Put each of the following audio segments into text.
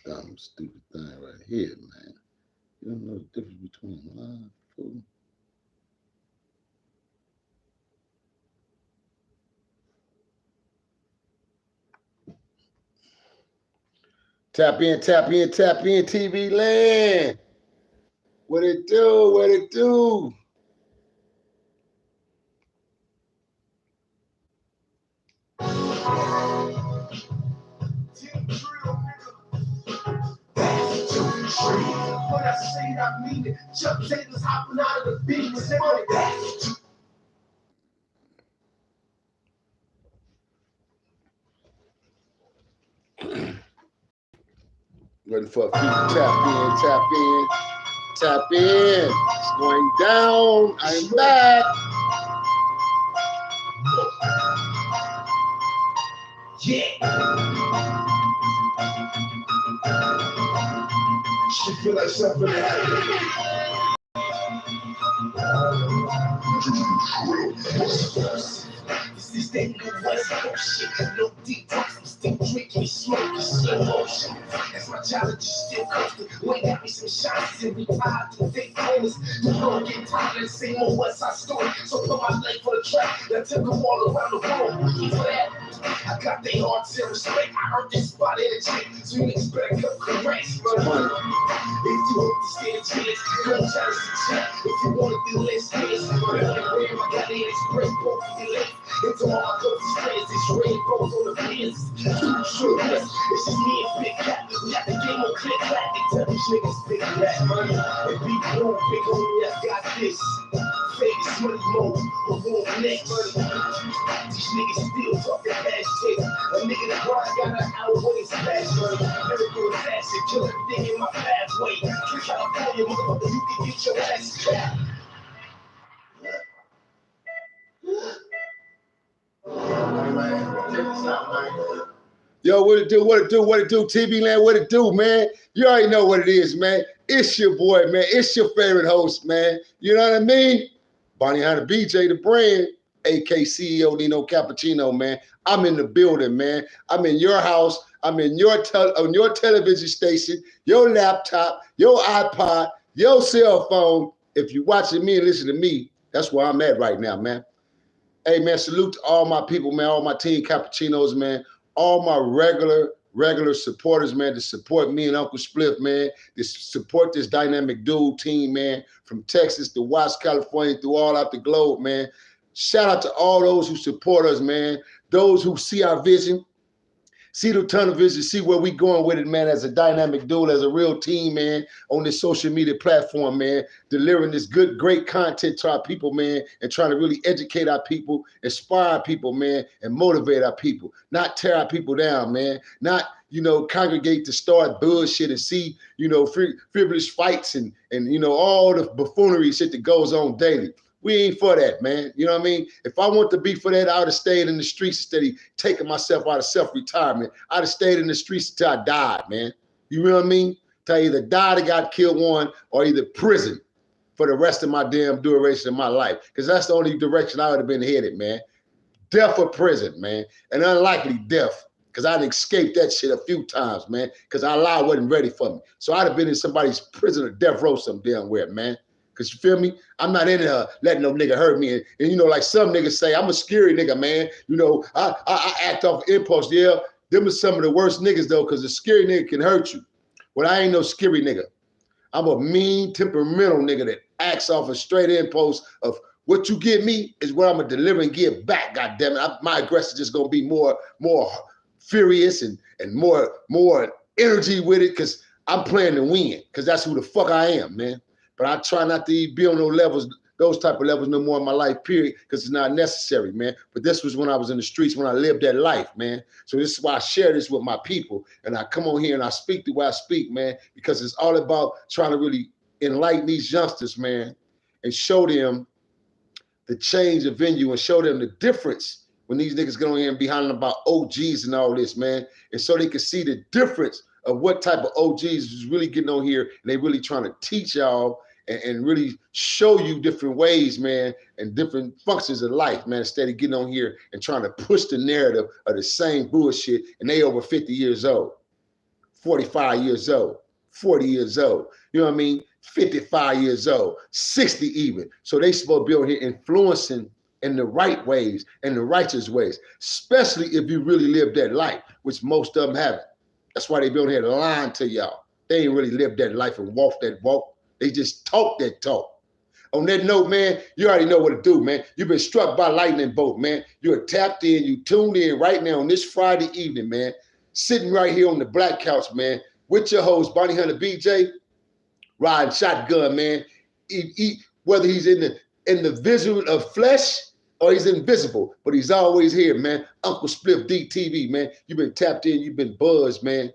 Dumb, stupid thing right here, man. You don't know the difference between live, fool. Tap in, tap in, tap in, TV land. What it do? What it do? When I say it, I mean it. Chuck Taylor's hopping out of the beat with money. Waiting for a few to tap in, tap in, tap in. It's going down. I'm back. Yeah. She feel like something happened. This is that new West Coast shit. No detox, I'm still drinking, smoking, slow motion. That's my challenge, still coasting. Wait, got me some shots and retired to take corners. The road get tired of the same old West Side story. So put my leg for the track. That took them all around the world. For that, I got their hearts and respect. I heard this spot in a check, so you expect a correct. But if you hope to stand a chance, don't challenge the chat. If you want to do less space, but I got the express both of your legs. Into all my closest friends, it's rainbows on the pins. True, it's just me and Big Cat. We got the game on click clack. They tell these niggas big black money. And be blue, big homie, I got this. Famous money mode, but won't next. These niggas still talking fast shit. A nigga that grind got an hour when it's fast money. Never do assassin, kill everything in my pathway. Trick California, motherfucker, you can get your ass trapped. Yo, what it do, what it do, what it do, TV land, what it do, man? You already know what it is, man. It's your boy, man. It's your favorite host, man. You know what I mean? Bountyhunterbj, the brand, aka CEO Nino Cappucino, man. I'm in the building, man. I'm in your house. I'm in your on your television station, your laptop, your iPod, your cell phone. If you're watching me and listening to me, that's where I'm at right now, man. Hey, man, salute to all my people, man, all my team Cappuccinos, man, all my regular supporters, man, to support me and Uncle SPLIF, man, to support this dynamic dude team, man, from Texas to West California through all out the globe, man. Shout out to all those who support us, man, those who see our vision, see the tunnel vision, see where we going with it, man, as a dynamic dude, as a real team, man, on this social media platform, man, delivering this good, great content to our people, man, and trying to really educate our people, inspire people, man, and motivate our people, not tear our people down, man, not, you know, congregate to start bullshit and see, you know, frivolous fights and you know, all the buffoonery shit that goes on daily. We ain't for that, man. You know what I mean? If I want to be for that, I would have stayed in the streets instead of taking myself out of self-retirement. I'd have stayed in the streets until I died, man. You know what I mean? Till I either died or got killed one, or either prison for the rest of my damn duration of my life. Because that's the only direction I would have been headed, man. Death or prison, man. And unlikely death. Because I'd escaped that shit a few times, man. Because our life wasn't ready for me. So I'd have been in somebody's prison or death row some damn where, man. Because you feel me? I'm not in there letting no nigga hurt me. And you know, like some niggas say, I'm a scary nigga, man. You know, I act off impulse. Yeah, them are some of the worst niggas, though, because a scary nigga can hurt you. Well, I ain't no scary nigga. I'm a mean, temperamental nigga that acts off a straight impulse of what you give me is what I'm going to deliver and give back, goddammit. My aggression just going to be more furious and more energy with it because I'm playing to win because that's who the fuck I am, man. But I try not to be on those type of levels no more in my life, period, because it's not necessary, man. But this was when I was in the streets, when I lived that life, man. So this is why I share this with my people. And I come on here and I speak the way I speak, man, because it's all about trying to really enlighten these youngsters, man, and show them the change of venue and show them the difference when these niggas get on here and be hollering about OGs and all this, man. And so they can see the difference of what type of OGs is really getting on here and they really trying to teach y'all and really show you different ways, man, and different functions of life, man, instead of getting on here and trying to push the narrative of the same bullshit and they over 50 years old. 45 years old, 40 years old, you know what I mean? 55 years old, 60 even. So they supposed to be on here influencing in the right ways and the righteous ways, especially if you really live that life, which most of them haven't. That's why they be on here lying to y'all. They ain't really lived that life and walked that walk. They just talk that talk. On that note, man, you already know what to do, man. You've been struck by lightning bolt, man. You're tapped in, you tuned in right now on this Friday evening, man. Sitting right here on the black couch, man, with your host, Bountyhunterbj, riding shotgun, man. Whether he's in the visual of flesh or he's invisible, but he's always here, man. Uncle SPLIF DTV, man. You've been tapped in, you've been buzzed, man,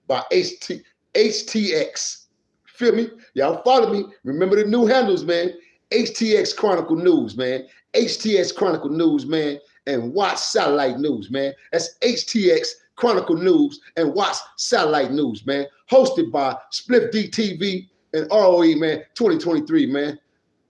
by HTX. Feel me? Y'all follow me. Remember the new handles, man. HTX Chronicle News, man. HTX Chronicle News, man. And Watch Satellite News, man. That's HTX Chronicle News and Watch Satellite News, man. Hosted by SPLIF DTV and R.O.E, man. 2023, man.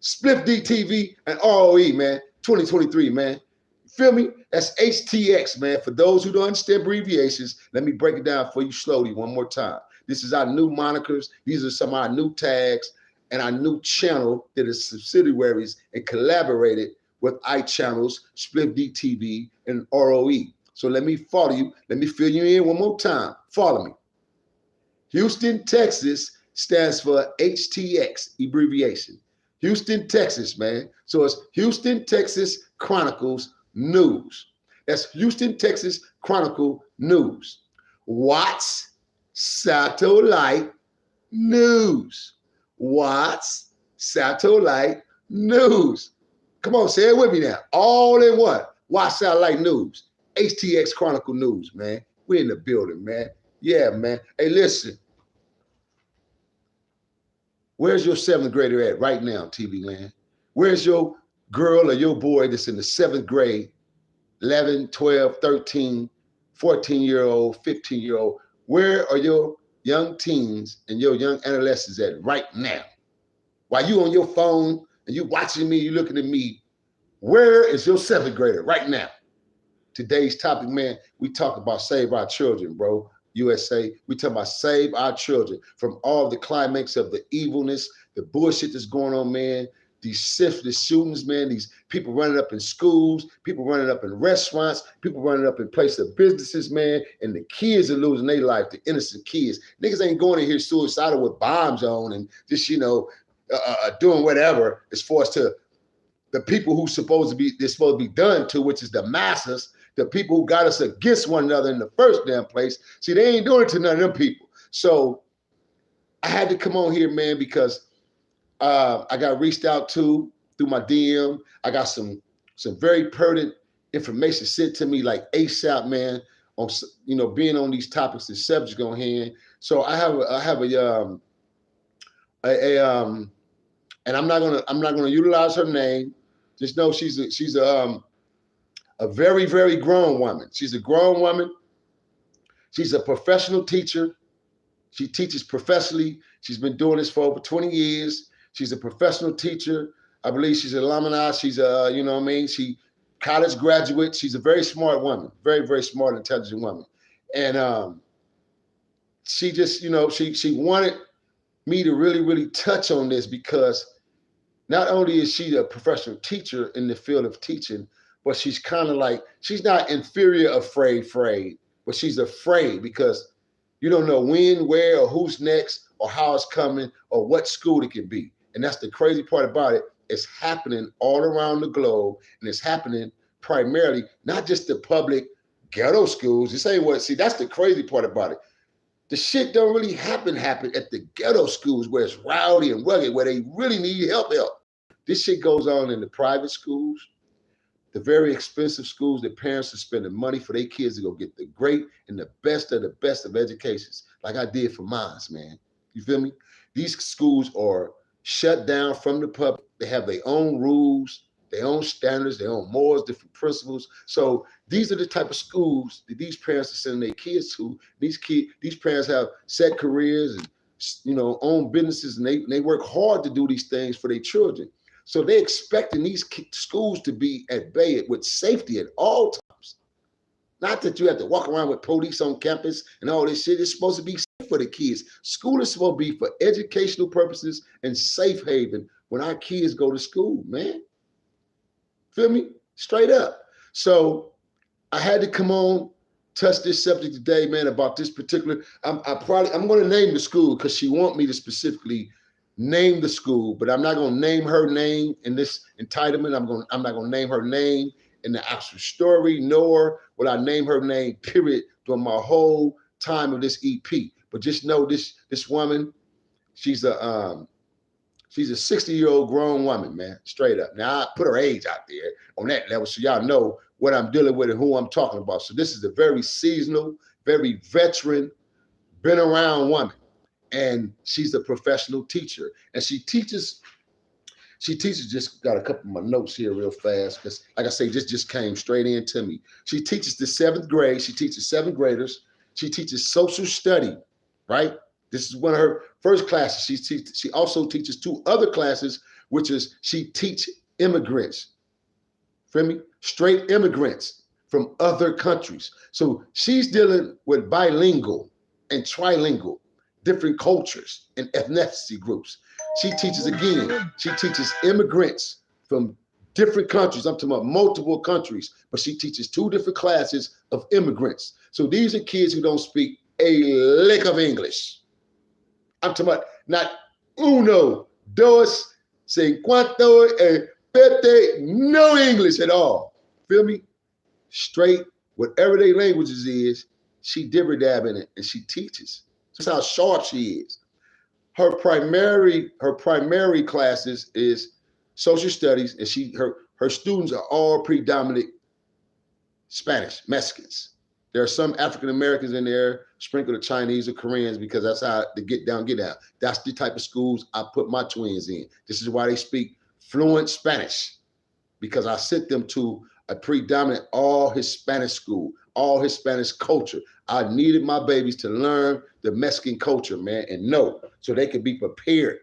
SPLIF DTV and R.O.E, man. 2023, man. Feel me? That's HTX, man. For those who don't understand abbreviations, let me break it down for you slowly one more time. This is our new monikers. These are some of our new tags and our new channel that is subsidiaries and collaborated with iChannels, SPLIF DTV, and R.O.E. So let me follow you. Let me fill you in one more time. Follow me. Houston, Texas stands for HTX abbreviation. Houston, Texas, man. So it's Houston, Texas Chronicles News. That's Houston, Texas Chronicle News. Watts Satellite News. Watts Satellite News. Come on, say it with me now. All in one. Watts Satellite News. HTX Chronicle News, man. We in the building, man. Yeah, man. Hey, listen. Where's your 7th grader at right now, TV land? Where's your girl or your boy that's in the 7th grade, 11, 12, 13, 14-year-old, 15-year-old? Where are your young teens and your young adolescents at right now? While you on your phone and you watching me, you looking at me, where is your 7th grader right now? Today's topic, man, we talk about save our children, bro. USA, we talk about save our children from all the climax of the evilness, the bullshit that's going on, man. These senseless shootings, man, these people running up in schools, people running up in restaurants, people running up in places of businesses, man, and the kids are losing their life, the innocent kids. Niggas ain't going in here suicidal with bombs on and just, doing whatever as far as to the people who's supposed to be done to, which is the masses, the people who got us against one another in the first damn place. See, they ain't doing it to none of them people. So I had to come on here, man, because I got reached out to through my DM. I got some very pertinent information sent to me like ASAP, man, on being on these topics and subjects on hand. So I have and I'm not gonna utilize her name. Just know she's a very, very grown woman. She's a grown woman. She's a professional teacher. She teaches professionally. She's been doing this for over 20 years. She's a professional teacher. I believe she's an alumni. She's she college graduate. She's a very smart woman, very, very smart, intelligent woman. And she just, she wanted me to really, really touch on this because not only is she a professional teacher in the field of teaching, but she's kind of like, she's not inferior afraid, but she's afraid because you don't know when, where, or who's next, or how it's coming, or what school it can be. And that's the crazy part about it. It's happening all around the globe, and it's happening primarily, not just the public ghetto schools. This ain't what, see, that's the crazy part about it. The shit don't really happen at the ghetto schools where it's rowdy and rugged, where they really need help. This shit goes on in the private schools, the very expensive schools that parents are spending money for their kids to go get the great and the best of educations, like I did for mine, man. You feel me? These schools are shut down from the public. They have their own rules, their own standards, their own morals, different principles. So these are the type of schools that these parents are sending their kids to. These parents have set careers and own businesses, and they work hard to do these things for their children. So they're expecting these schools to be at bay with safety at all times. Not that you have to walk around with police on campus and all this shit. It's supposed to be for the kids. School is supposed to be for educational purposes and safe haven when our kids go to school, man. Feel me? Straight up. So I had to come on, touch this subject today, man, about this particular. I'm going to name the school because she want me to specifically name the school, but I'm not going to name her name in this entitlement. I'm not going to name her name in the actual story, nor will I name her name, period, during my whole time of this EP. But just know this woman, she's a 60-year-old grown woman, man, straight up. Now I put her age out there on that level so y'all know what I'm dealing with and who I'm talking about. So this is a very seasonal, very veteran, been around woman. And she's a professional teacher. And she teaches, just got a couple of my notes here real fast, because like I say, this just came straight into me. She teaches the 7th grade. She teaches 7th graders. She teaches social study, right? This is one of her first classes. She also teaches 2 other classes, which is she teach immigrants. Feel me? Straight immigrants from other countries. So she's dealing with bilingual and trilingual, different cultures and ethnicity groups. She teaches immigrants from different countries. I'm talking about multiple countries, but she teaches 2 different classes of immigrants. So these are kids who don't speak a lick of English. I'm talking about not uno, dos, cincuenta, and fifty, no English at all. Feel me? Straight, whatever their languages is, she dibber-dab in it and she teaches. That's how sharp she is. Her primary classes is social studies, and her students are all predominant Spanish, Mexicans. There are some African Americans in there, sprinkled of Chinese or Koreans, because that's how the get down. That's the type of schools I put my twins in. This is why they speak fluent Spanish, because I sent them to a predominant all Hispanic school, all Hispanic culture. I needed my babies to learn the Mexican culture, man, and know so they could be prepared.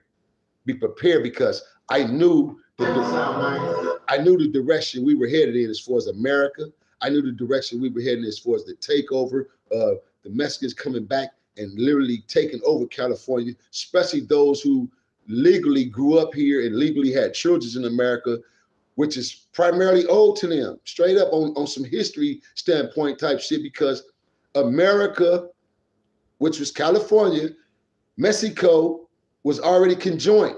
Be prepared, because I knew the direction we were headed in as far as America. I knew the direction we were heading as far as the takeover of the Mexicans coming back and literally taking over California, especially those who legally grew up here and legally had children in America, which is primarily owed to them, straight up on some history standpoint type shit, because America, which was California, Mexico was already conjoined.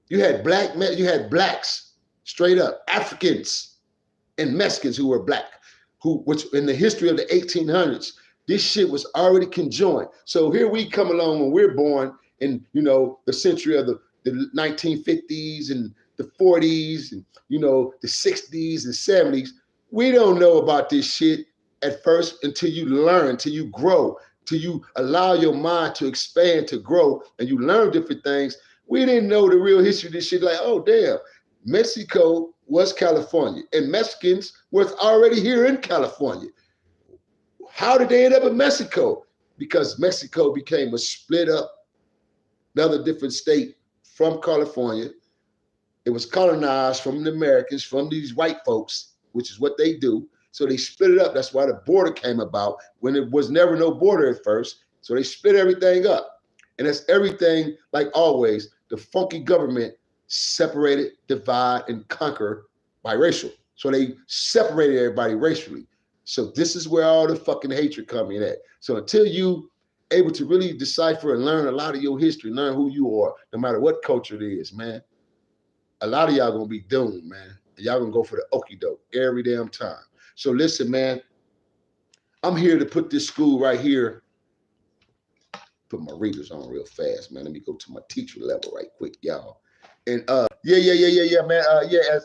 You had blacks, straight up, Africans and Mexicans who were black, which in the history of the 1800s, this shit was already conjoined. So here we come along when we're born in, the century of the 1950s and the 40s and, the 60s and 70s. We don't know about this shit at first until you learn, till you grow, till you allow your mind to expand, to grow, and you learn different things. We didn't know the real history of this shit. Like, oh, damn, Mexico was California, and Mexicans was already here in California. How did they end up in Mexico? Because Mexico became a split up, another different state from California. It was colonized from the Americans, from these white folks, which is what they do. So they split it up. That's why the border came about, when it was never no border at first. So they split everything up. And that's everything, like always, the funky government separated, divide, and conquer biracial. So they separated everybody racially. So this is where all the fucking hatred coming at. So until you able to really decipher and learn a lot of your history, learn who you are, no matter what culture it is, man, a lot of y'all gonna be doomed, man. Y'all gonna go for the okie doke every damn time. So listen, man, I'm here to put this school right here. Put my readers on real fast, man. Let me go to my teacher level right quick, y'all. And yeah, man.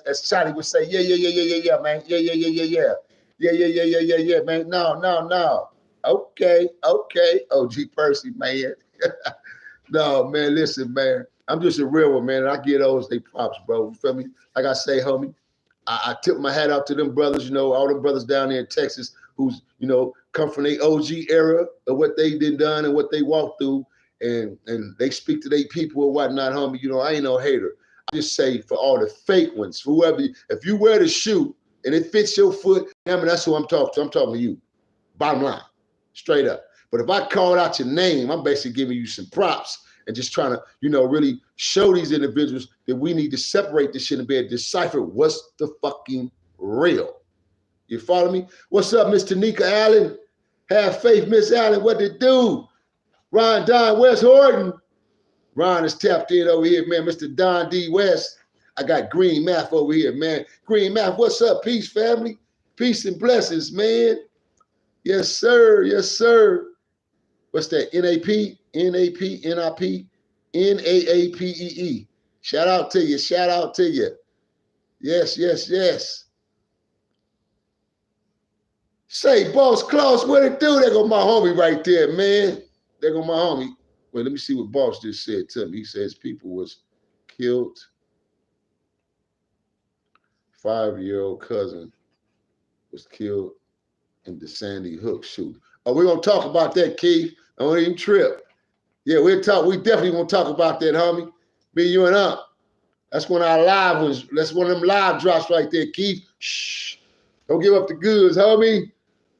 As Shotty would say, yeah, man. Yeah, man. No. Okay. OG Percy, man. No, man, listen, man. I'm just a real one, man. And I get those, they props, bro. You feel me? Like I say, homie, I tip my hat out to them brothers, all them brothers down there in Texas who's, come from the OG era of what they done and what they walked through, and they speak to their people or whatnot, homie. I ain't no hater. I just say for all the fake ones, for whoever, if you wear the shoe and it fits your foot, I mean, that's who I'm talking to. I'm talking to you. Bottom line, straight up. But if I called out your name, I'm basically giving you some props and just trying to, you know, really show these individuals that we need to separate this shit and be able to decipher what's the fucking real. You follow me? What's up, Miss Tanika Allen? Have faith, Miss Allen. What to do? Ron Don West Horton. Ron is tapped in over here, man. Mr. Don D. West. I got Green Math over here, man. Green Math, what's up? Peace, family. Peace and blessings, man. Yes, sir. Yes, sir. What's that? NAP, NAP, NIP, NAAPEE. Shout out to you. Shout out to you. Yes, yes, yes. Say, Boss Klaus, what it do? There go my homie right there, man. There go my homie. Wait, let me see what Boss just said to me. He says people was killed. 5-year-old cousin was killed in the Sandy Hook shooting. Oh, we're gonna talk about that, Keith. I don't even trip. Yeah, we'll talk. We definitely gonna talk about that, homie. Me, you, and That's when our live was. That's one of them live drops right there, Keith. Shh. Don't give up the goods, homie.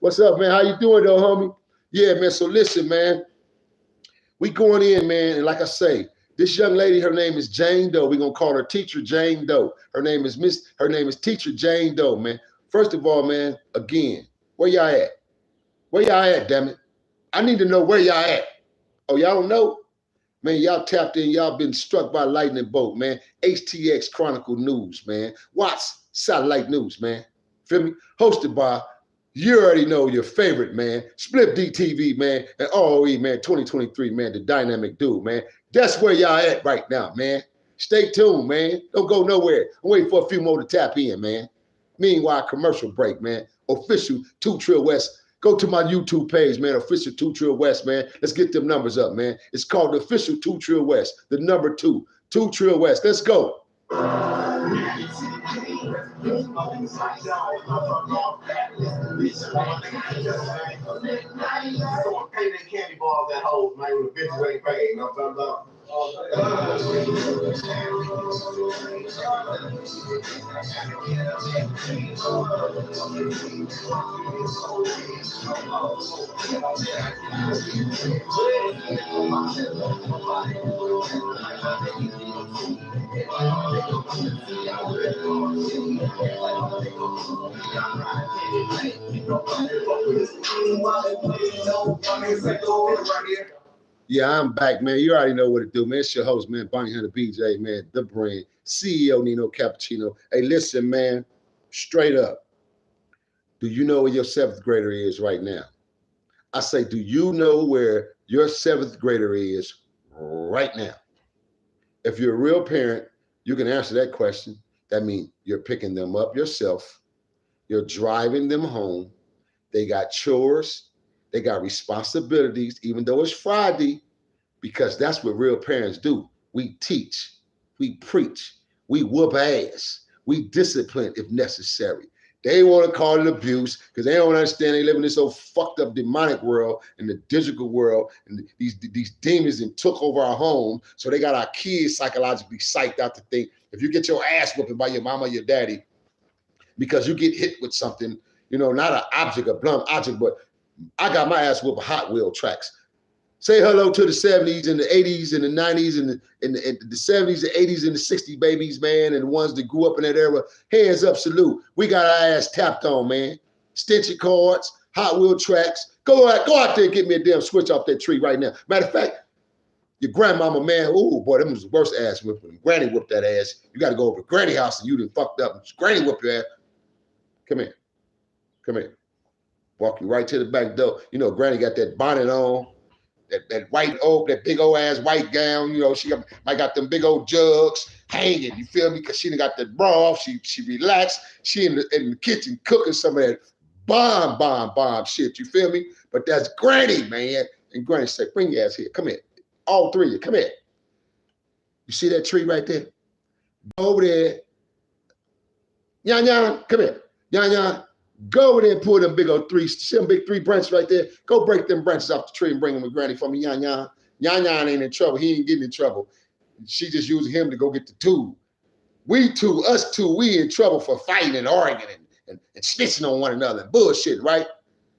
What's up, man? How you doing, though, homie? Yeah, man. So listen, man. We going in, man, and like I say, this young lady, her name is Jane Doe. We're gonna call her Teacher Jane Doe. Her name is Teacher Jane Doe, man. First of all, man, again, where y'all at? Where y'all at, damn it? I need to know where y'all at. Oh, y'all don't know? Man, y'all tapped in, y'all been struck by lightning bolt, man. HTX Chronicle News, man. Watts Satellite News, man. Feel me? Hosted by, you already know, your favorite, man. SPLIF DTV, man. And R.O.E, man, 2023, man, the dynamic dude, man. That's where y'all at right now, man. Stay tuned, man. Don't go nowhere. I'm waiting for a few more to tap in, man. Meanwhile, commercial break, man. Official 2 Trill West. Go to my YouTube page, man. Official 2 Trill West, man. Let's get them numbers up, man. It's called the Official 2 Trill West. The number 2. 2 Trill West. Let's go. Candy bars that hold, man, when the bitches ain't paid, you know what I'm talking about? Yeah, I'm back, man. You already know what to do, man. It's your host, man, Bountyhunterbj, man, the brand, CEO Nino Cappucino. Hey, listen, man, straight up. Do you know where your 7th grader is right now? I say, do you know where your 7th grader is right now? If you're a real parent, you can answer that question. That means you're picking them up yourself. You're driving them home. They got chores. They got responsibilities, even though it's Friday, because that's what real parents do. We teach, we preach, we whoop ass, we discipline if necessary. They want to call it abuse because they don't understand they live in this old fucked up demonic world, in the digital world, and these demons and took over our home. So they got our kids psychologically psyched out to think if you get your ass whooping by your mama or your daddy because you get hit with something, you know, not an object, a blunt object, but I got my ass whooping Hot Wheel tracks. Say hello to the 70s and the 80s and the 90s and the 70s, the 80s and the 60s babies, man, and the ones that grew up in that era. Hands up, salute. We got our ass tapped on, man. Stitchy cards, Hot Wheel tracks. Go out there and get me a damn switch off that tree right now. Matter of fact, your grandmama, man, oh boy, that was the worst ass whipping. Granny whipped that ass. You got to go over to Granny house and you done fucked up. Granny whipped your ass. Come here. Come here. Walk you right to the back door. You know, Granny got that bonnet on, that white oak, that big old ass white gown. You know, she might got them big old jugs hanging. You feel me? Because she done got that bra off. She relaxed. She in the kitchen cooking some of that bomb shit. You feel me? But that's Granny, man. And Granny said, "Bring your ass here. Come here. All three of you. Come here. You see that tree right there? Go over there. Yan, come here. Yan. Go over there and pull them big old big three branches right there. Go break them branches off the tree and bring them to Granny for me. Yan. Yan ain't in trouble. He ain't getting in trouble. She just using him to go get the tool. Us two, we in trouble for fighting and arguing and snitching on one another and bullshit, right?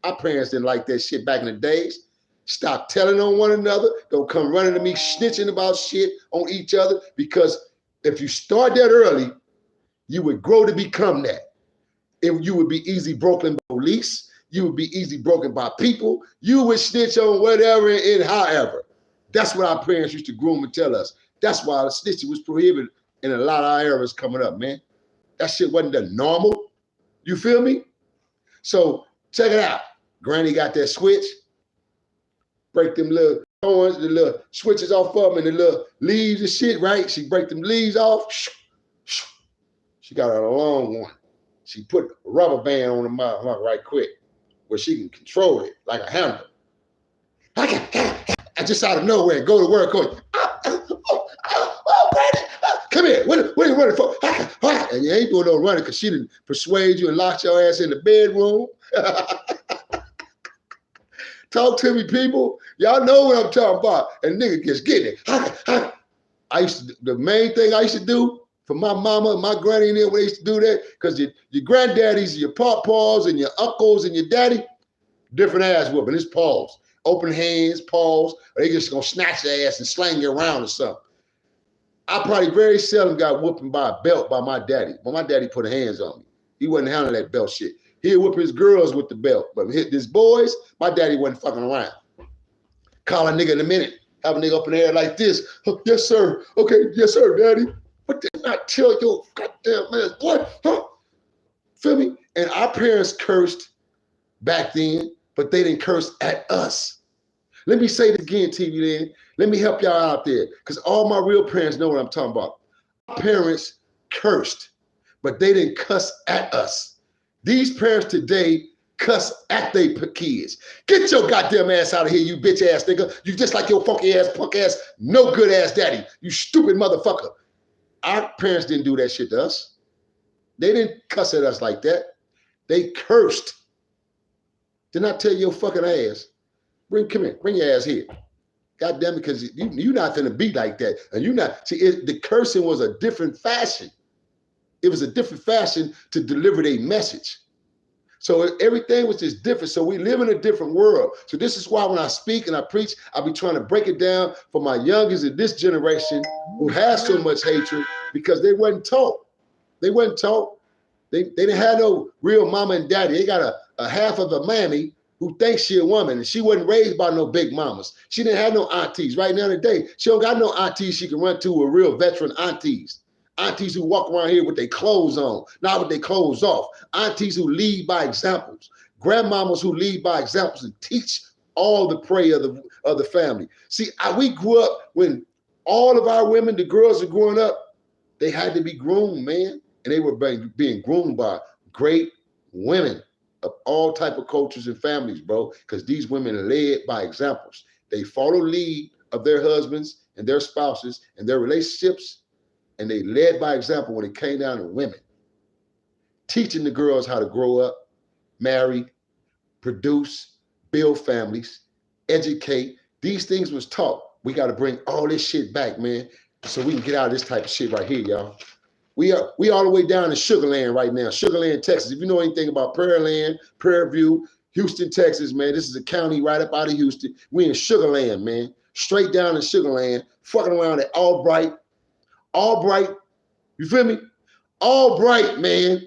Our parents didn't like that shit back in the days. Stop telling on one another. Don't come running to me snitching about shit on each other, because if you start that early, you would grow to become that. If you would be easy broken by police, you would be easy broken by people, you would snitch on whatever and however. That's what our parents used to groom and tell us. That's why the snitching was prohibited in a lot of our eras coming up, man. That shit wasn't the normal. You feel me? So check it out. Granny got that switch. Break them little thorns, the little switches off of them and the little leaves and shit, right? She break them leaves off. She got a long one. She put a rubber band on the mouth right quick where she can control it like a hammer. I just out of nowhere go to work going, Brandon, come here. What are you running for? And you ain't doing no running because she didn't persuade you and locked your ass in the bedroom. Talk to me, people. Y'all know what I'm talking about. And nigga gets getting it. The main thing I used to do for my mama and my granny and them, when they used to do that, because your granddaddies, your paws and your uncles and your daddy, different ass whooping. It's paws. Open hands, paws, or they just gonna snatch your ass and slang you around or something. I probably very seldom got whooping by a belt by my daddy. But my daddy put hands on me. He wasn't handling that belt shit. He'd whip his girls with the belt. But hit his boys, my daddy wasn't fucking around. Call a nigga in a minute. Have a nigga up in the air like this. Oh, yes, sir. Okay, yes, sir, daddy. What did I tell your goddamn man? What? Huh? Feel me? And our parents cursed back then, but they didn't curse at us. Let me say it again, TV Land. Let me help y'all out there, because all my real parents know what I'm talking about. Our parents cursed, but they didn't cuss at us. These parents today cuss at their kids. Get your goddamn ass out of here, you bitch ass nigga. You just like your funky ass, punk ass, no good ass daddy. You stupid motherfucker. Our parents didn't do that shit to us. They didn't cuss at us like that. They cursed. Did not tell your fucking ass. Come here, bring your ass here. God damn it, because you're not gonna be like that. And you're not, see, the cursing was a different fashion. It was a different fashion to deliver a message. So everything was just different. So we live in a different world. So this is why when I speak and I preach, I'll be trying to break it down for my youngest in this generation who has so much hatred, because they wasn't taught. They wasn't taught. They didn't have no real mama and daddy. They got a half of a mammy who thinks she a woman, and she wasn't raised by no big mamas. She didn't have no aunties. Right now today, she don't got no aunties she can run to, with real veteran aunties. Aunties who walk around here with their clothes on, not with their clothes off. Aunties who lead by examples. Grandmamas who lead by examples and teach all the prey of the family. See, we grew up when all of our women, the girls are growing up, they had to be groomed, man. And they were being groomed by great women of all type of cultures and families, bro, because these women are led by examples. They follow lead of their husbands and their spouses and their relationships, and they led by example when it came down to women. Teaching the girls how to grow up, marry, produce, build families, educate. These things was taught. We got to bring all this shit back, man, so we can get out of this type of shit right here, y'all. We all the way down in Sugar Land right now, Sugar Land, Texas. If you know anything about Prairie Land, Prairie View, Houston, Texas, man, this is a county right up out of Houston. We in Sugar Land, man, straight down in Sugar Land, fucking around at Albright. Albright, you feel me? Albright, man,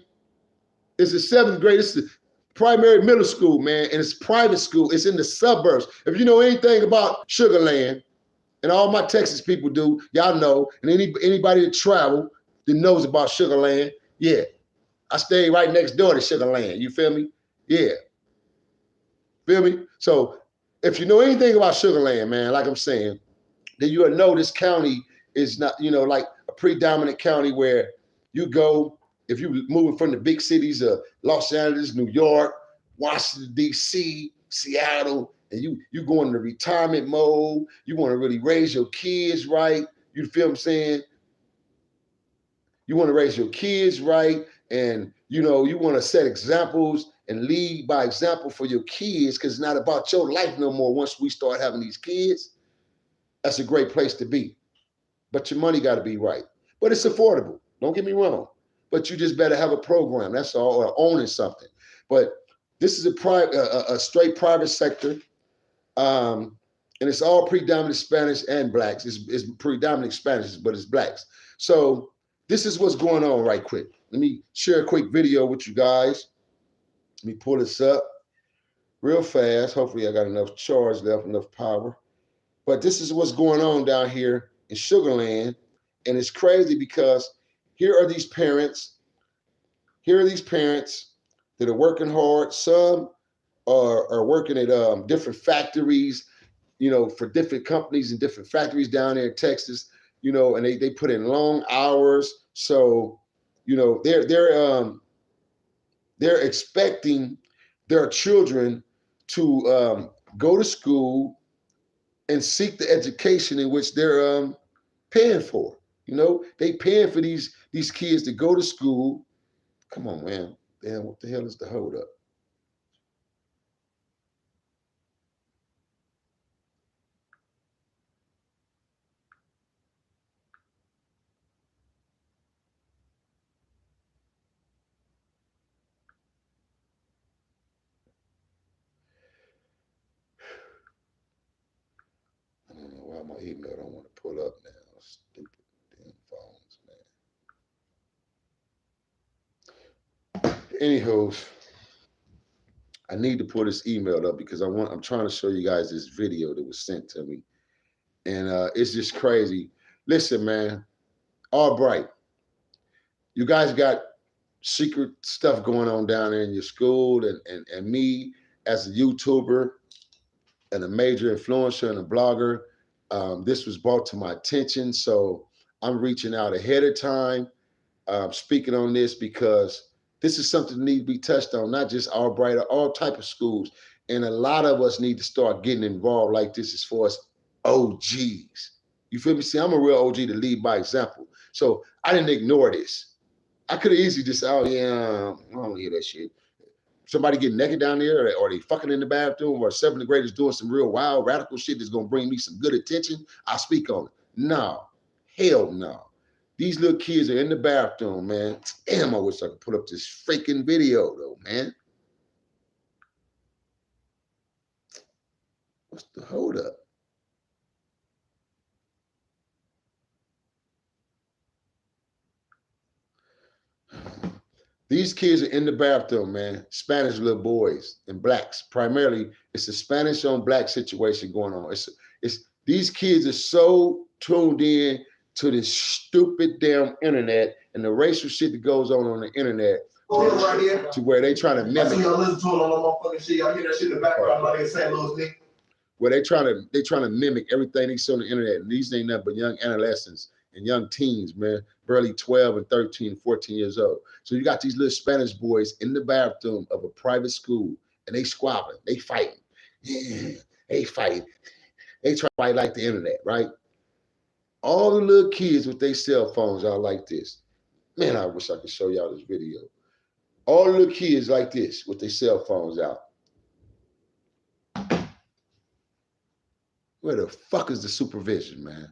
it's the 7th grade. It's the primary middle school, man, and it's private school. It's in the suburbs. If you know anything about Sugar Land, and all my Texas people do, y'all know, and anybody that travel that knows about Sugar Land, yeah. I stay right next door to Sugar Land, you feel me? Yeah. Feel me? So if you know anything about Sugar Land, man, like I'm saying, then you'll know this county is not, like a predominant county where you go, if you're moving from the big cities of Los Angeles, New York, Washington, D.C., Seattle, and you go into retirement mode, you want to really raise your kids right, you feel what I'm saying? You want to raise your kids right, and you want to set examples and lead by example for your kids, because it's not about your life no more once we start having these kids. That's a great place to be. But your money got to be right. But it's affordable. Don't get me wrong. But you just better have a program. That's all, or owning something. But this is a straight private sector. And it's all predominant Spanish and blacks. It's predominant Spanish, but it's blacks. So this is what's going on right quick. Let me share a quick video with you guys. Let me pull this up real fast. Hopefully I got enough charge left, enough power. But this is what's going on down here in Sugarland. And it's crazy because here are these parents. Here are these parents that are working hard. Some are working at different factories, you know, for different companies and different factories down there in Texas, you know, and they put in long hours. So, you know, they're expecting their children to go to school and seek the education in which they're paying for. You know, they paying for these kids to go to school. Come on, man. Damn, what the hell is the hold up? I don't know why my email don't want to pull up now. Stupid damn phones, man. Anywho, I need to pull this email up because I'm trying to show you guys this video that was sent to me. And it's just crazy. Listen, man, Albright, you guys got secret stuff going on down there in your school, and me as a YouTuber and a major influencer and a blogger, this was brought to my attention. So I'm reaching out ahead of time, speaking on this because this is something that needs to be touched on, not just Albright, all type of schools. And a lot of us need to start getting involved like this as far as OGs. You feel me? See, I'm a real OG to lead by example. So I didn't ignore this. I could have easily just, oh yeah, I don't hear that shit. Somebody getting naked down there, or they fucking in the bathroom, or 7th graders doing some real wild, radical shit that's gonna bring me some good attention, I'll speak on it. No, hell no. These little kids are in the bathroom, man. Damn, I wish I could put up this freaking video though, man. What's the hold up? These kids are in the bathroom, man. Spanish little boys and blacks. Primarily, it's a Spanish on black situation going on. It's these kids are so tuned in to this stupid damn internet and the racial shit that goes on the internet to where they trying to mimic. Where they trying to mimic everything they see on the internet. And these ain't nothing but young adolescents and young teens, man, barely 12 and 13, 14 years old. So you got these little Spanish boys in the bathroom of a private school, and they squabbling, they fighting. Yeah, they fighting. They try to fight like the internet, right? All the little kids with their cell phones are like this. Man, I wish I could show y'all this video. All the little kids like this with their cell phones out. Where the fuck is the supervision, man?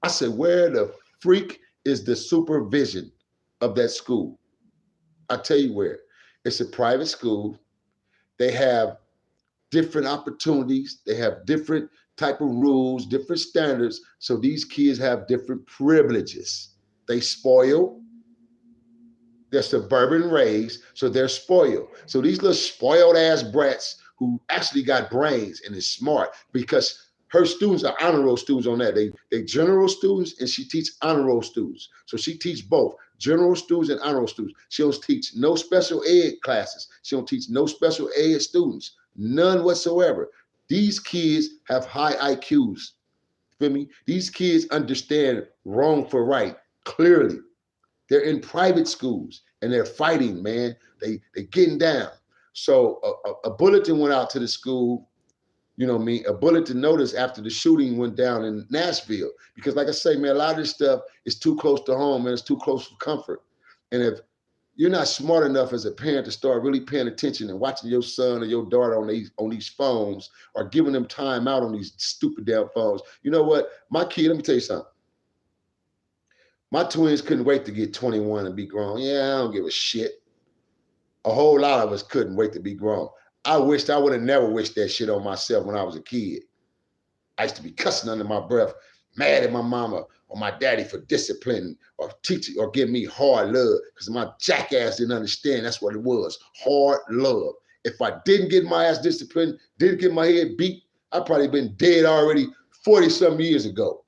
I said, where the freak is the supervision of that school? I tell you where. It's a private school. They have different opportunities. They have different type of rules, different standards. So these kids have different privileges. They spoil. They're suburban raised, so they're spoiled. So these little spoiled ass brats who actually got brains and is smart, because her students are honor roll students on that. They general students, and she teach honor roll students. So she teach both general students and honor roll students. She don't teach no special ed classes. She don't teach no special ed students, none whatsoever. These kids have high IQs. Feel me? These kids understand wrong for right clearly. They're in private schools and they're fighting, man. They getting down. So a bulletin went out to the school. You know what I mean? A bulletin notice after the shooting went down in Nashville. Because like I say, man, a lot of this stuff is too close to home, man. It's too close for comfort. And if you're not smart enough as a parent to start really paying attention and watching your son or your daughter on these phones, or giving them time out on these stupid damn phones, you know what? My kid, let me tell you something. My twins couldn't wait to get 21 and be grown. Yeah, I don't give a shit. A whole lot of us couldn't wait to be grown. I wished I would have never wished that shit on myself when I was a kid. I used to be cussing under my breath, mad at my mama or my daddy for disciplining or teaching or giving me hard love because my jackass didn't understand that's what it was, hard love. If I didn't get my ass disciplined, didn't get my head beat, I'd probably been dead already 40-some years ago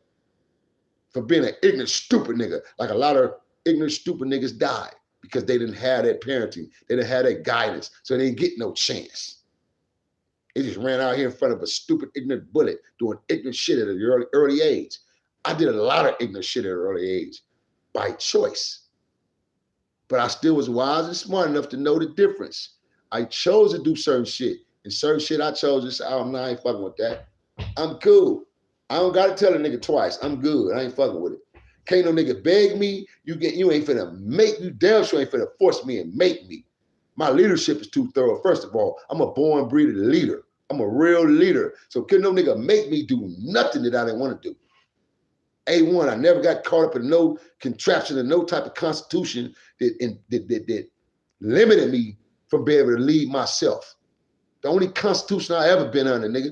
for being an ignorant, stupid nigga. Like a lot of ignorant, stupid niggas died because they didn't have that parenting. They didn't have that guidance, so they didn't get no chance. They just ran out here in front of a stupid, ignorant bullet doing ignorant shit at an early age. I did a lot of ignorant shit at an early age by choice. But I still was wise and smart enough to know the difference. I chose to do certain shit. And certain shit I chose to say, oh, no, I ain't fucking with that. I'm cool. I don't got to tell a nigga twice. I'm good. I ain't fucking with it. Can't no nigga beg me. You ain't finna make you damn sure ain't finna force me and make me. My leadership is too thorough. First of all, I'm a born breed leader. I'm a real leader. So can no nigga make me do nothing that I didn't want to do. A1, I never got caught up in no contraption and no type of constitution that limited me from being able to lead myself. The only constitution I ever been under, nigga,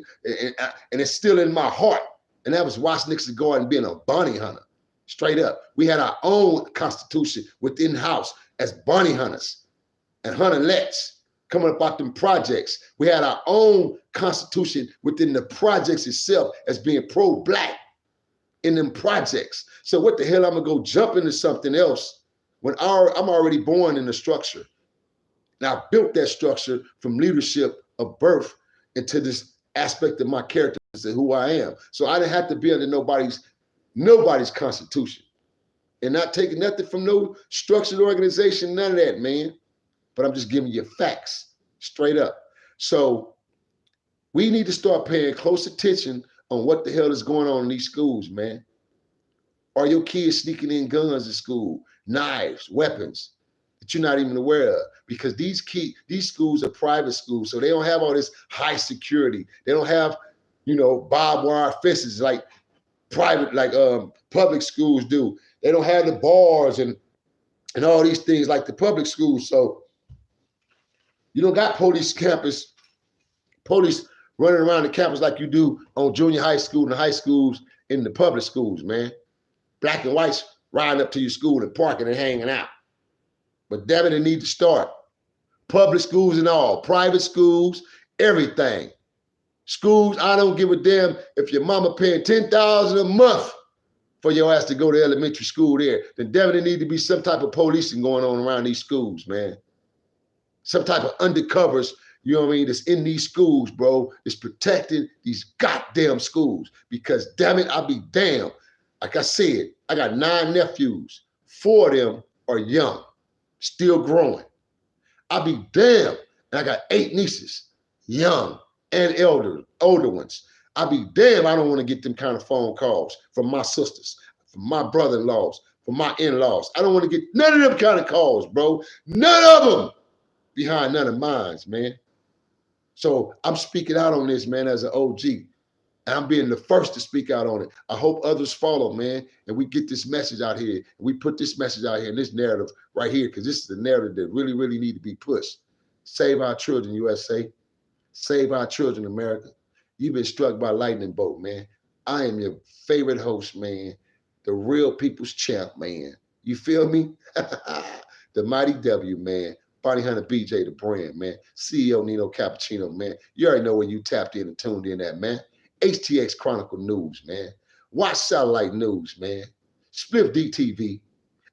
and it's still in my heart. And that was watching niggas go out and being a bounty hunter. Straight up. We had our own constitution within house as bounty hunters and hunter-lets coming up out them projects. We had our own constitution within the projects itself as being pro-black in them projects. So what the hell I'm gonna go jump into something else when I'm already born in the structure. And I built that structure from leadership of birth into this aspect of my character and who I am. So I didn't have to be under nobody's constitution. And not taking nothing from no structured organization, none of that, man. But I'm just giving you facts, straight up. So we need to start paying close attention on what the hell is going on in these schools, man. Are your kids sneaking in guns in school, knives, weapons that you're not even aware of? Because these schools are private schools, so they don't have all this high security. They don't have, barbed wire fences like public schools do. They don't have the bars and all these things like the public schools. So you don't got police running around the campus like you do on junior high school and high schools in the public schools, man. Black and whites riding up to your school and parking and hanging out. But damn it, it need to start. Public schools and all, private schools, everything. Schools, I don't give a damn if your mama paying $10,000 a month for your ass to go to elementary school there. Then damn it, there need to be some type of policing going on around these schools, man. Some type of undercovers, you know what I mean, that's in these schools, bro, is protecting these goddamn schools. Because damn it, I'll be damned. Like I said, I got 9 nephews. 4 of them are young, still growing. I'll be damned. And I got 8 nieces, young and older ones. I'll be damned I don't want to get them kind of phone calls from my sisters, from my brother-in-laws, from my in-laws. I don't want to get none of them kind of calls, bro. None of them behind none of mine, man. So I'm speaking out on this, man, as an OG. And I'm being the first to speak out on it. I hope others follow, man, and we get this message out here. And we put this message out here in this narrative right here, because this is the narrative that really, really need to be pushed. Save our children, USA. Save our children, America. You've been struck by lightning bolt, man. I am your favorite host, man. The real people's champ, man. You feel me? The mighty W, man. Bountyhunterbj, the brand, man. CEO Nino Cappucino, man. You already know where you tapped in and tuned in at, man. HTX Chronicle News, man. Watch Satellite News, man. SPLIF DTV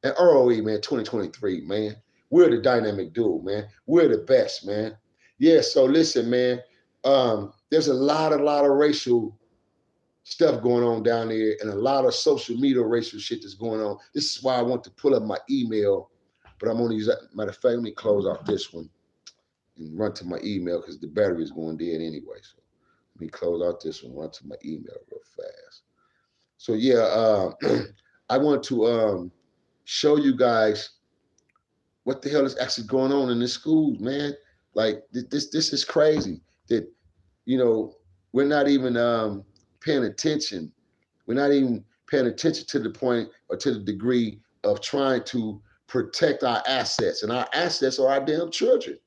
and R.O.E, man, 2023, man. We're the dynamic duo, man. We're the best, man. Yeah, so listen, man. There's a lot of racial stuff going on down there and a lot of social media racial shit that's going on. This is why I want to pull up my email, but I'm only using, matter of fact, let me close off this one and run to my email because the battery is going dead anyway. So let me close out this one, run to my email real fast. So yeah, I want to show you guys what the hell is actually going on in the schools, man. Like this is crazy that, we're not even paying attention. We're not even paying attention to the point or to the degree of trying to protect our assets. And our assets are our damn children.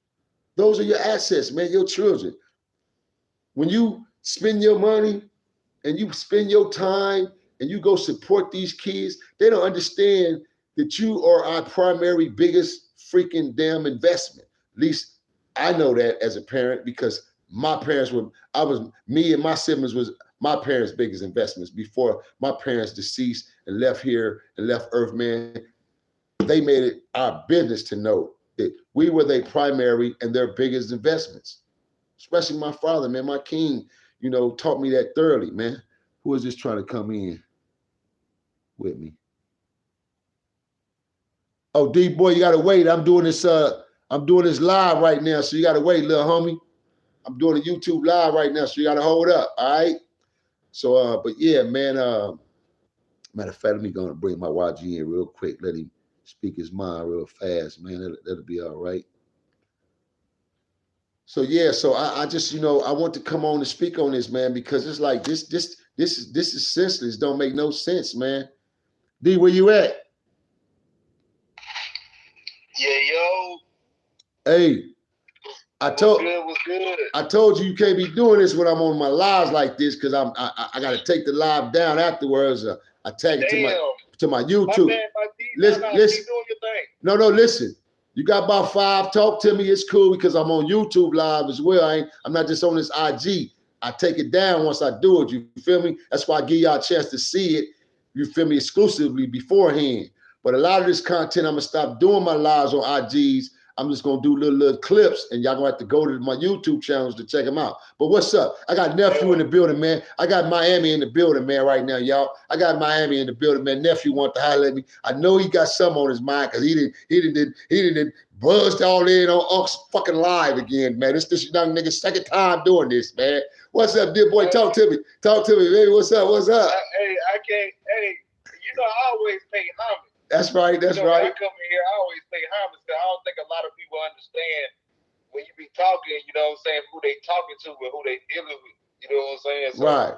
Those are your assets, man, your children. When you spend your money and you spend your time and you go support these kids, they don't understand that you are our primary biggest freaking damn investment. At least I know that as a parent, because my parents were, me and my siblings was my parents' biggest investments before my parents deceased and left here and left Earth, man. They made it our business to know that we were their primary and their biggest investments. Especially my father, man, my king, you know, taught me that thoroughly, man. Who is this trying to come in with me? Oh, D boy, you gotta wait. I'm doing this live right now, so you gotta wait, little homie. I'm doing a YouTube live right now, so you gotta hold up, all right? So but yeah, man, matter of fact, let me go and bring my YG in real quick. Let him speak his mind real fast, man. That'll be all right. So yeah, so I just, you know, I want to come on and speak on this, man, because it's like this is senseless. Don't make no sense, man. D, where you at? Yeah, yo. Hey, I told you you can't be doing this when I'm on my lives like this, because I got to take the live down afterwards. I tag it to my YouTube. My bad, listen, keep doing your thing. No, listen. You got about 5. Talk to me. It's cool because I'm on YouTube live as well. I'm not just on this IG. I take it down once I do it. You feel me? That's why I give y'all a chance to see it. You feel me? Exclusively beforehand. But a lot of this content, I'm gonna stop doing my lives on IGs. I'm just gonna do little clips, and y'all gonna have to go to my YouTube channels to check them out. But what's up? I got nephew in the building, man. I got Miami in the building, man, right now, y'all. I got Miami in the building, man. Nephew want to holler at me. I know he got something on his mind because he didn't buzzed all in on Unc's fucking live again, man. This young nigga second time doing this, man. What's up, dear boy? Talk to me, baby. What's up? Hey, I can't. Hey, you know I always pay homage. That's right. When I come in here, I always pay homage because I don't think a lot of people understand when you be talking, you know what I'm saying, who they talking to and who they dealing with. You know what I'm saying? So, right.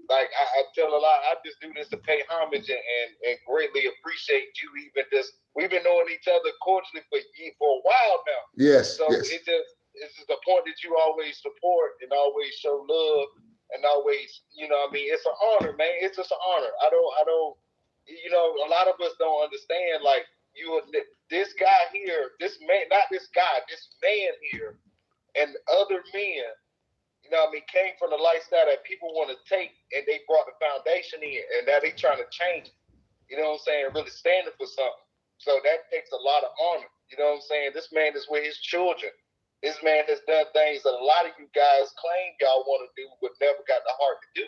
Like I tell a lot, I just do this to pay homage and greatly appreciate you. We've been knowing each other cordially for a while now. Yes. So yes. it's just the point that you always support and always show love and always, you know what I mean? It's an honor, man. It's just an honor. I don't, you know, a lot of us don't understand, like, this guy here, this man, not this guy, this man here, and other men, you know what I mean, came from the lifestyle that people want to take, and they brought the foundation in, and now they trying to change it. You know what I'm saying? Really standing for something. So that takes a lot of honor. You know what I'm saying? This man is with his children. This man has done things that a lot of you guys claim y'all want to do, but never got the heart to do.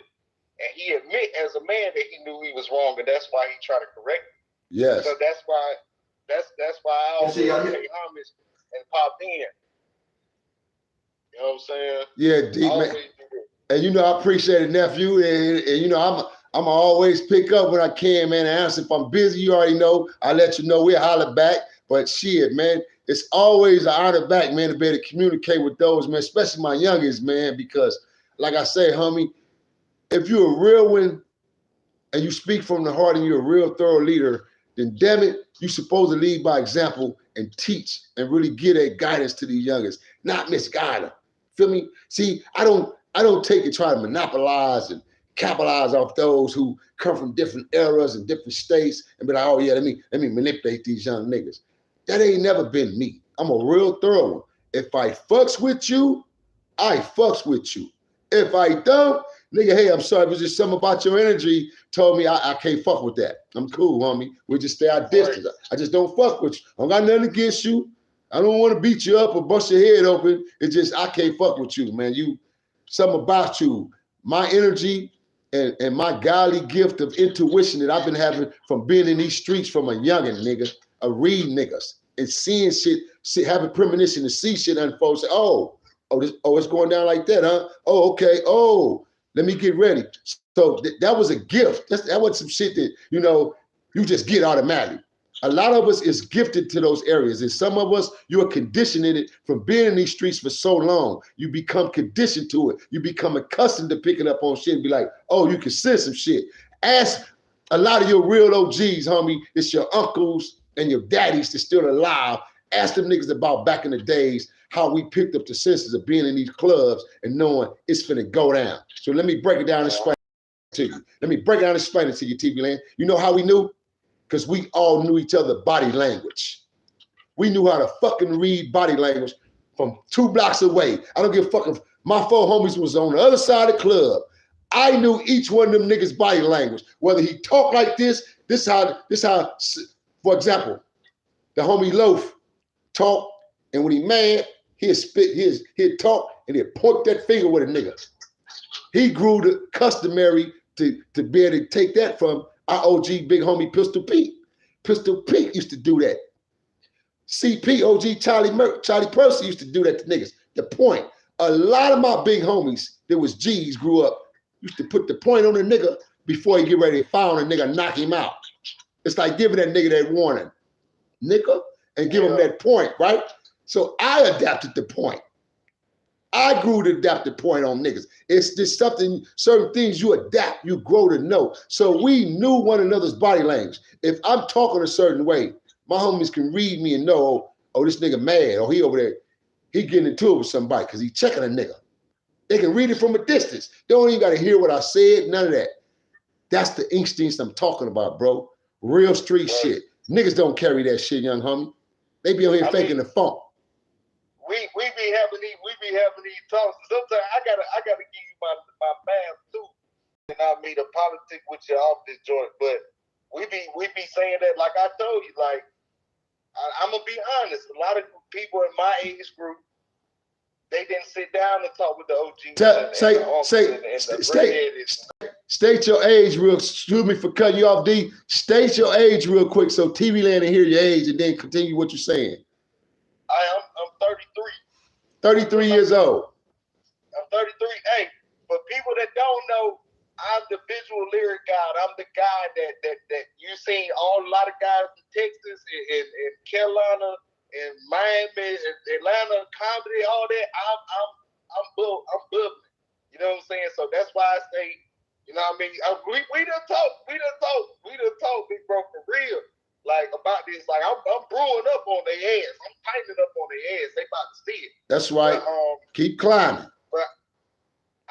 And he admit as a man that he knew he was wrong, and that's why he tried to correct it. Yes. So that's why I always pay homage and pop in. You know what I'm saying? Yeah, deep man. And you know, I appreciate it, nephew. And you know, I'm always pick up when I can, man, and answer. If I'm busy, you already know, I'll let you know, we'll holler back. But shit, man, it's always an honor back, man, to be able to communicate with those, man, especially my youngest, man, because like I say, homie, if you're a real one and you speak from the heart and you're a real thorough leader, then damn it, you're supposed to lead by example and teach and really give that guidance to the youngest, not misguide them. Feel me? See, I don't take and try to monopolize and capitalize off those who come from different eras and different states and be like, oh yeah, let me manipulate these young niggas. That ain't never been me. I'm a real thorough one. If I fucks with you, I fucks with you. If I don't, nigga, hey, I'm sorry, it was just something about your energy told me I can't fuck with that. I'm cool, homie. We'll just stay our distance. I just don't fuck with you. I don't got nothing against you. I don't want to beat you up or bust your head open. It's just I can't fuck with you, man. Something about you, my energy and my godly gift of intuition that I've been having from being in these streets from a youngin', nigga, a reading niggas and seeing shit, having premonition to see shit unfold. Say, it's going down like that, huh? Oh, okay. Oh, let me get ready. So that was a gift. That was some shit that, you know, you just get automatically. A lot of us is gifted to those areas. And some of us, you are conditioned in it from being in these streets for so long. You become conditioned to it. You become accustomed to picking up on shit and be like, oh, you can sense some shit. Ask a lot of your real OGs, homie. It's your uncles and your daddies that's still alive. Ask them niggas about back in the days, how we picked up the senses of being in these clubs and knowing it's finna go down. So let me break it down and explain it to you. Let me break it down and explain it to you, TV Land. You know how we knew? Because we all knew each other's body language. We knew how to fucking read body language from 2 blocks away. I don't give a fuck if my 4 homies was on the other side of the club. I knew each one of them niggas' body language. Whether he talked like this how, for example, the homie Loaf talk, and when he mad, he'd spit, he'd talk, and he'd point that finger with a nigga. He grew the customary to be able to take that from our OG big homie Pistol Pete. Pistol Pete used to do that. CP, OG Charlie Percy used to do that to niggas. The point. A lot of my big homies that was G's grew up, used to put the point on the nigga before he get ready to fire on a nigga, knock him out. It's like giving that nigga that warning, nigga, and give him that point, right? So I adapted the point. I grew to adapt the point on niggas. It's just something, certain things you adapt, you grow to know. So we knew one another's body language. If I'm talking a certain way, my homies can read me and know, oh, this nigga mad, or he over there, he getting into it with somebody because he checking a nigga. They can read it from a distance. They don't even got to hear what I said, none of that. That's the instincts I'm talking about, bro. Real street shit. Niggas don't carry that shit, young homie. They be on here faking the funk. We be having these talks. Sometimes I gotta give you my math too. And I mean the politics with you off this joint, but we be saying that, like I told you, like I'm gonna be honest. A lot of people in my age group, they didn't sit down and talk with the OGs. State your age real. Excuse me for cutting you off, D. State your age real quick so TV Land can hear your age, and then continue what you're saying. I'm 33. 33 years old. I'm 33. Hey, for people that don't know, I'm the visual lyric guy. I'm the guy that you seen a lot of guys in Texas and Carolina and Miami and Atlanta comedy, all that. I'm bubbling. You know what I'm saying? So that's why I say, you know what I mean? We done talk, big bro, for real. Like about this, like I'm brewing up on their ass. I'm tightening up on their ass. They about to see it. That's right. But, keep climbing. But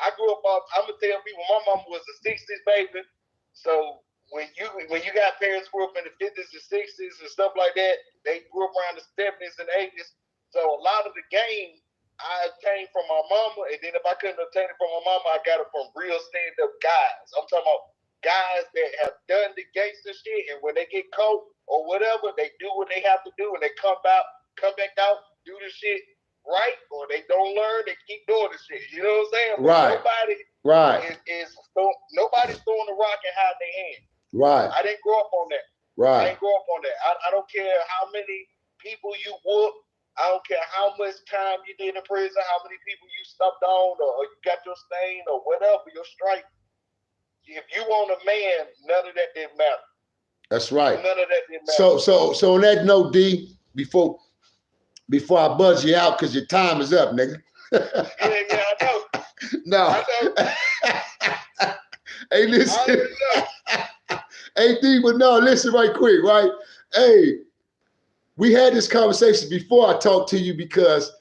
I grew up. I'm gonna tell people, my mom was a '60s baby. So when you got parents grew up in the '50s and '60s and stuff like that, they grew up around the '70s and '80s. So a lot of the game I obtained from my mama, and then if I couldn't obtain it from my mama, I got it from real stand-up guys. I'm talking about guys that have done the gangster shit, and when they get caught or whatever, they do what they have to do, and they come back out, do the shit right, or they don't learn, they keep doing the shit. You know what I'm saying? Right. Nobody's throwing the rock and hiding their hand. Right. I didn't grow up on that. Right. I didn't grow up on that. I don't care how many people you whoop. I don't care how much time you did in prison, how many people you stepped on, or you got your stain, or whatever, your stripe. If you want a man, none of that didn't matter. That's right. None of that didn't matter. So on that note, D, before I buzz you out, because your time is up, nigga. Yeah, I know. No. I know. Hey, listen. Hey, D, but no, listen right quick, right? Hey, we had this conversation before I talked to you because,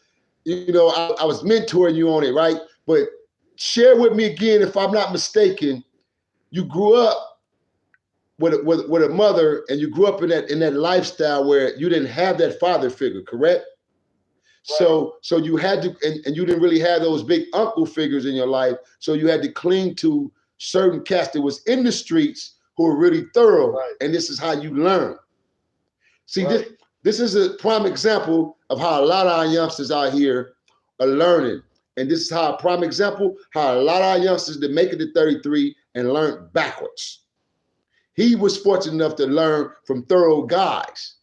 you know, I was mentoring you on it, right? But share with me again, if I'm not mistaken, you grew up with a mother, and you grew up in that lifestyle where you didn't have that father figure, correct? Right. So you had to, and you didn't really have those big uncle figures in your life, so you had to cling to certain cats that was in the streets who were really thorough, right. And this is how you learn. See, right. This is a prime example of how a lot of our youngsters out here are learning. And this is how a prime example, how a lot of our youngsters that make it to 33 and learn backwards. He was fortunate enough to learn from thorough guys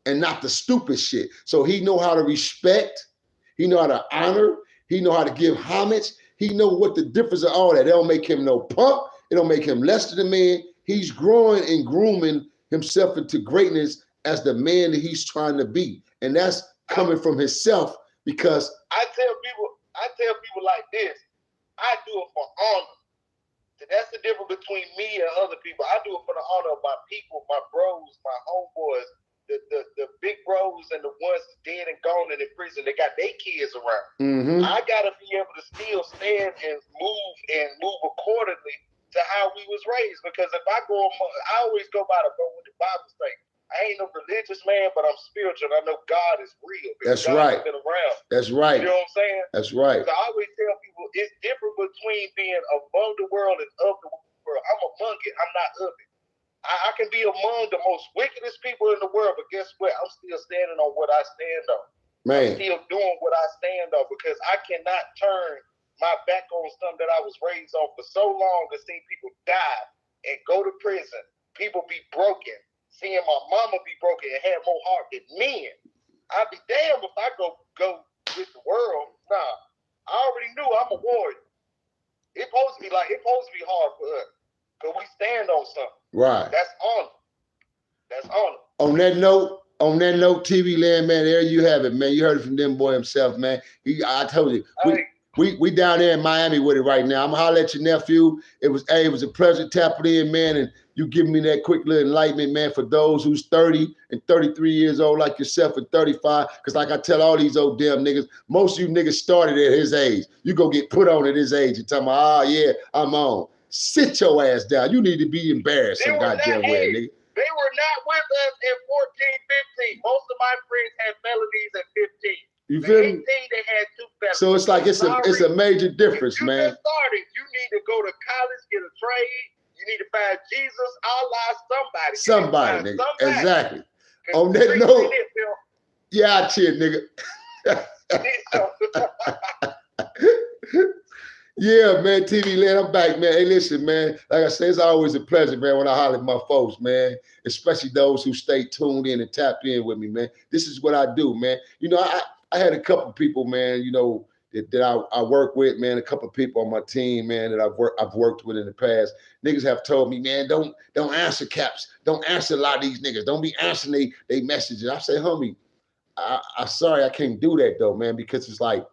and not the stupid shit. So he know how to respect, he know how to honor, he know how to give homage, he know what the difference of all that. It don't make him no punk, it don't make him less than a man. He's growing and grooming himself into greatness as the man that he's trying to be. And that's coming from himself, because I tell people like this, I do it for honor. That's the difference between me and other people. I do it for the honor of my people, my bros, my homeboys, the big bros and the ones dead and gone and in prison, they got their kids around. I gotta be able to still stand and move accordingly to how we was raised. Because if I go, I always go by what the Bible says. I ain't no religious man, but I'm spiritual. I know God is real. That's right. Been around. That's right. You know what I'm saying? That's right. I always tell people it's different between being among the world and of the world. I'm among it. I'm not of it. I can be among the most wickedest people in the world, but guess what? I'm still standing on what I stand on. Man. I'm still doing what I stand on because I cannot turn my back on something that I was raised on for so long to see people die and go to prison, people be broken, seeing my mama be broken and have more heart than men. I'd be damned if I go with the world. Nah, I already knew I'm a warrior. It's supposed to be hard for us because we stand on something. Right. That's honor. That's honor. On that note, TV land, man, there you have it, man. You heard it from them boy himself, man. I told you, we down there in Miami with it right now. I'm gonna holler at your nephew. It was a pleasure tapping in, man, and you giving me that quick little enlightenment, man, for those who's 30 and 33 years old like yourself and 35. Because like I tell all these old damn niggas, most of you niggas started at his age. You go get put on at his age and tell me, yeah, I'm on. Sit your ass down. You need to be embarrassed some goddamn way, nigga. They were not with us at 14, 15. Most of my friends had felonies at 15. You feel me? 18, they had 2 felonies. So it's like it's a major difference, if you man. just started, you need to go to college, get a trade. You need to find Jesus, Allah, somebody. Nigga. Exactly. On that note, yeah, I cheer, nigga. Yeah, man, TV land, I'm back, man. Hey, listen, man, like I said, it's always a pleasure, man, when I holler at my folks, man, especially those who stay tuned in and tapped in with me, man. This is what I do, man. You know, I had a couple people, man, you know, that I work with, man, a couple of people on my team, man, that I've worked with in the past. Niggas have told me, man, don't answer caps. Don't answer a lot of these niggas. Don't be answering they messages. I say, homie, I'm sorry I can't do that, though, man, because it's like,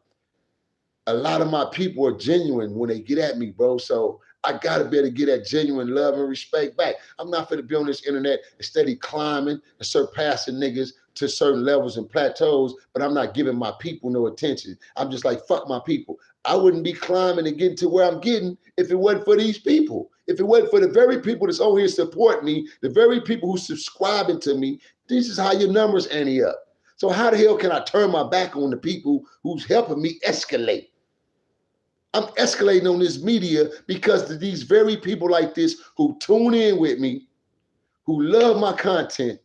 a lot of my people are genuine when they get at me, bro. So I gotta be able to get that genuine love and respect back. I'm not gonna be on this internet and steady climbing and surpassing niggas to certain levels and plateaus, but I'm not giving my people no attention. I'm just like, fuck my people. I wouldn't be climbing and getting to where I'm getting if it wasn't for these people. If it wasn't for the very people that's on here supporting me, the very people who subscribing to me, this is how your numbers ante up. So how the hell can I turn my back on the people who's helping me escalate? I'm escalating on this media because of these very people like this who tune in with me, who love my content,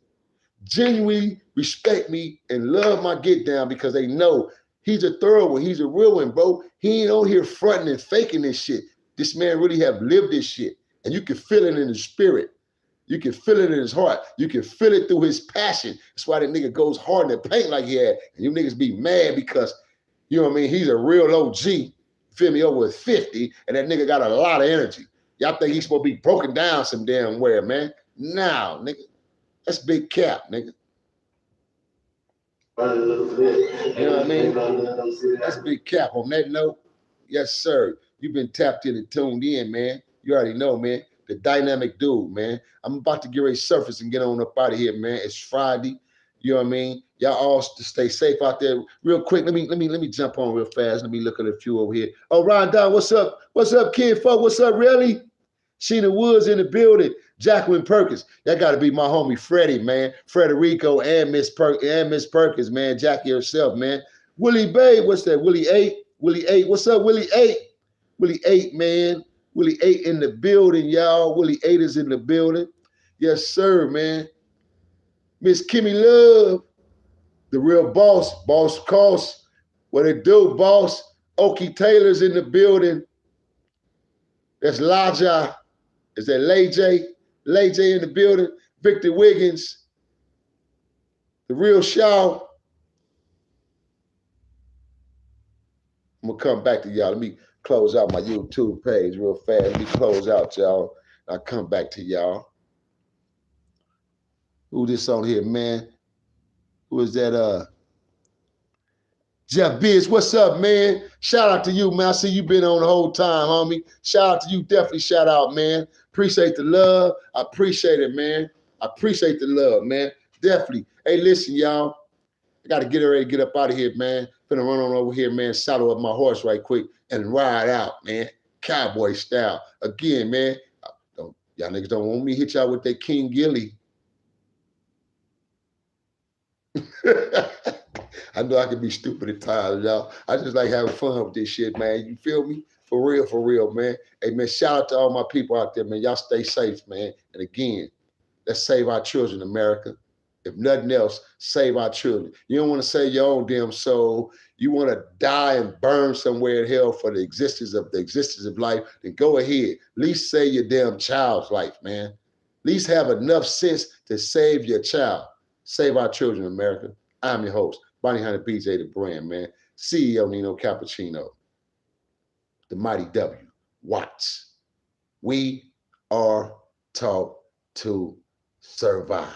genuinely respect me and love my get down because they know he's a thorough one, he's a real one, bro. He ain't on here fronting and faking this shit. This man really have lived this shit. And you can feel it in his spirit. You can feel it in his heart. You can feel it through his passion. That's why that nigga goes hard in the paint like he had. And you niggas be mad because, you know what I mean, he's a real OG. Feel me, over 50, and that nigga got a lot of energy. Y'all think he's supposed to be broken down some damn where, man? Nah, nigga. That's big cap, nigga. You know what I mean? That's big cap. On that note, yes, sir. You've been tapped in and tuned in, man. You already know, man. The dynamic dude, man. I'm about to get ready to surface and get on up out of here, man. It's Friday. You know what I mean? Y'all all stay safe out there. Real quick, let me jump on real fast. Let me look at a few over here. Oh, Ron Don, what's up? What's up, kid folk? What's up, really? Sheena Woods in the building. Jacqueline Perkins. That got to be my homie Freddie, man. Frederico and Miss Perkins, man. Jackie herself, man. Willie Bay, what's that? Willie 8. Willie 8. What's up, Willie 8? Willie 8, man. Willie 8 in the building, y'all. Willie 8 is in the building. Yes, sir, man. Miss Kimmy Love, the real boss, Boss Cost. What it do, boss? Okie Taylor's in the building. That's Laja. Is that Lay-J? Lay-J in the building. Victor Wiggins. The real Shaw. I'm going to come back to y'all. Let me close out my YouTube page real fast. Let me close out, y'all. I'll come back to y'all. Who this on here, man? Who is that? Jeff Biz, what's up, man? Shout out to you, man. I see you been on the whole time, homie. Shout out to you. Definitely shout out, man. Appreciate the love. I appreciate it, man. I appreciate the love, man. Definitely. Hey, listen, y'all. I got to get ready to get up out of here, man. Finna run on over here, man. Saddle up my horse right quick and ride out, man. Cowboy style. Again, man. Y'all niggas don't want me to hit y'all with that King Gilly. I know I can be stupid at times, y'all. I just like having fun with this shit, man. You feel me? For real, man. Hey, man, shout out to all my people out there, man. Y'all stay safe, man. And again, let's save our children, America. If nothing else, save our children. You don't want to save your own damn soul. You want to die and burn somewhere in hell for the existence of life, then go ahead. At least save your damn child's life, man. At least have enough sense to save your child. Save our children, America. I'm your host, Bountyhunterbj, the brand, man. CEO Nino Cappucino. The mighty W. Watts. We are taught to survive.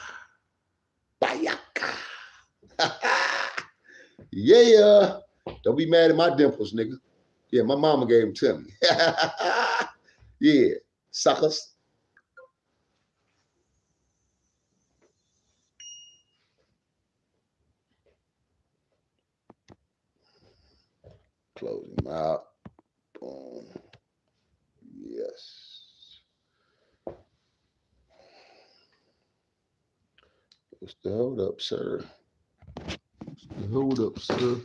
Bayaka. Yeah. Don't be mad at my dimples, nigga. Yeah, my mama gave them to me. Yeah, suckers. Close him out. Boom. Yes. What's the hold up, sir? What's the hold up, sir?